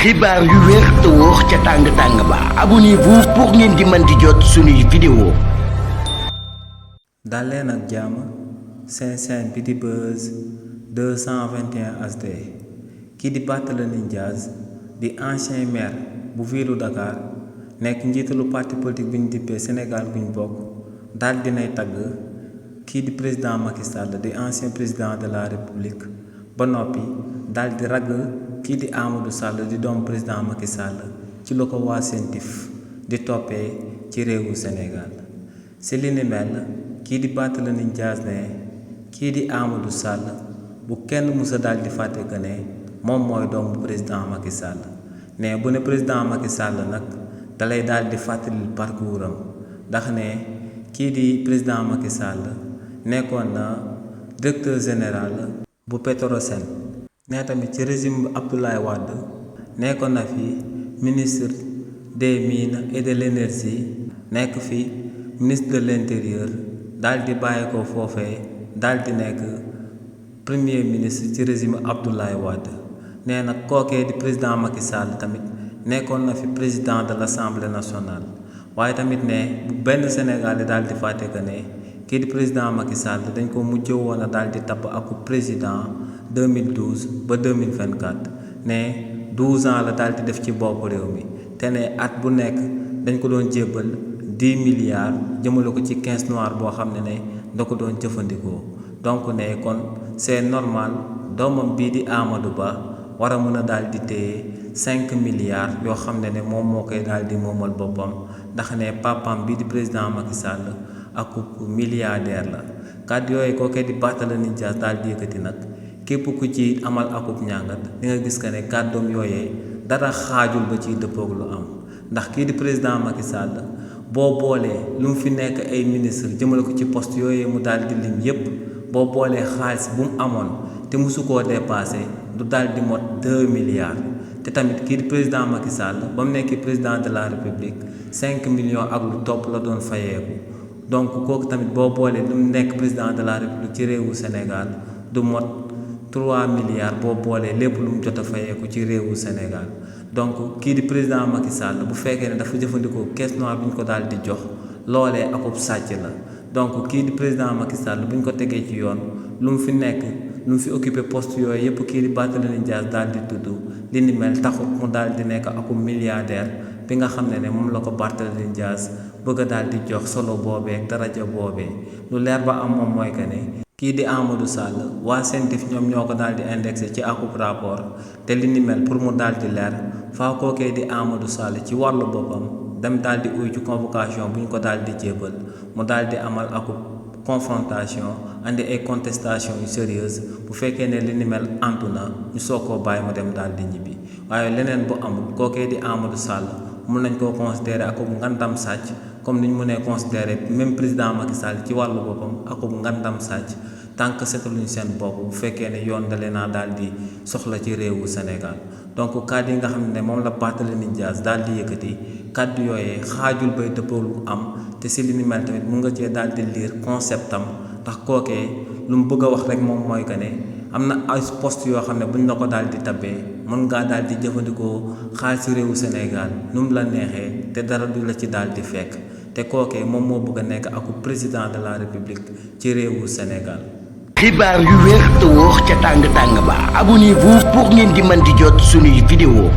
xibaar yu wér te wóor ca tàng ba abonnez-vous pour ngeen di mën di jot suñuy vidéo. dal leen ak jàmm seen chaîne bi di Buzz 221 HD kii di Barthélémy Dias di ancien maire bu ville Dakar nekk njiitalu parti politique bi ñu dippee Sénégal bu ñu bokk daal dinay tagg kii di président Macky Sall di ancien président de la République ba noppi daal di ragg kii di Amadou Sall di doom président Macky Sall ci lu ko waa CENTIF di toppee ci réewu Sénégal si li ni mel kii di Barthélémy Dias ne kii di Amadou Sall bu kenn musa daal di fàtte que ne moom mooy doomu président Macky Sall ne bu ne président Macky Sall nag dalay daal di fàttali parcours am ndax ne kii di président Macky Sall nekkoon na directeur général bu Petrosen ne tamit ci régime bu Abdoulaye Wade nekkoon na fi ministre des mines et de l'énergie nekk fi ministre de l'intérieur daal di bàyyi ko foofee daal di nekk premier ministre ci régime Abdoulaye Wade nee na kookee di président Macky Sall tamit nekkoon na fi président de l'Assemblée nationale waaye tamit ne bu benn Sénégal daal di fàtte que ne kii di président Macky Sall dañ ko mujj woon a daal di tabb ak président 2012 ba 2024 ne 12 ans la daal di def ci bopp réew mi te ne at bu nekk dañ ko doon jébbal 10 milliards jëmale ko ci caisse noire boo xam ne da ko doon jëfandikoo donc ne kon c'est normal doomam bii di Amadou Ba war a mën a daal di téye 5 milliards yoo xam ne moom moo koy daal di moomal boppam ndax ne papam bii di président Macky Sall ak milliardaire la kàddu yooyu kookee di Barthélémy Dias daal di yëkkati nag képp ku ci amal akub ñàngat di nga gis que ne kàddoom yooyee dara xaajul ba ciy dëppoog lu am ndax kii di président Macky Sall boo boolee lu mu fi nekk ay ministre jëmale ko ci poste yooyee mu daal di lim yépp boo boolee xaalis bu mu amoon te musu koo dépassé du daal di mot 2 milliards te tamit kii di président Macky Sall ba mu nekk président de la République 5 millions ak lu topp la doon fayeeku donc kooku tamit boo boolee lu mu nekk président de la République ci réewu Sénégal du mot 3 milliards boo boolee lépp lu mu jot a fayeeku ci réewu Sénégal donc kii di président Macky Sall bu fekkee ne dafa jëfandikoo caisse noire bi ñu ko daal di jox loolee akub sàcc la donc kii di président Macky Sall bu ñu ko tegee ci yoon lu mu fi nekk lu mu fi occupé poste yooyu yëpp kii di Barthélémy Dias daal di tudd li ni mel taxut mu daal di nekk akub milliardaire bi nga xam ne moom la ko Barthélémy Dias bëgg a daal di jox solo boobee ak daraja boobee lu leer ba am moom mooy que ne kii di Amadou Sall waa CENTIF ñoom ñoo ko daal di indexé ci akub rapport te li ni mel pour mu daal di leer faa kookee di Amadou Sall ci wàllu boppam dem daal di uy ci convocation bu ñu ko daal di jébal mu daal di amal akub confrontation andi ay contestation yu sérieuse bu fekkee ne li ni mel antu na ñu soog koo bàyyi mu dem daal di ñibbi waaye leneen bu amul kookee di Amadou Sall mun nañ koo considérer akub ngandam sàcc comme ni ñu mënee considérer même président Macky Sall ci wàllu boppam akub ngandam sàcc tant que setaluñ seen bopp bu fekkee ne yoon dalee naa daal di soxla ci réewu Sénégal donc kàddu yi nga xam ne moom la Barthélémy Dias daal di yëkkati kàddu yooyee xaajul bay dëppoo lu am te si li ni mel tamit mun nga cee daal di lire concept am ndax kookee lu mu bëgg a wax rek moom mooy que ne am na ay poste yoo xam ne buñ la ko daal di tabbee mën ngaa daal di jëfandikoo xaalis ci réewu Sénégal nu mu la neexee te dara du la ci daal di fekk te kookee moom moo bëgg a nekk aku président de la République ci réewu Sénégal. xibaar yu wér te wóor ca tàng ba abonnez-vous pour ngeen di mën di jot suñuy vidéo.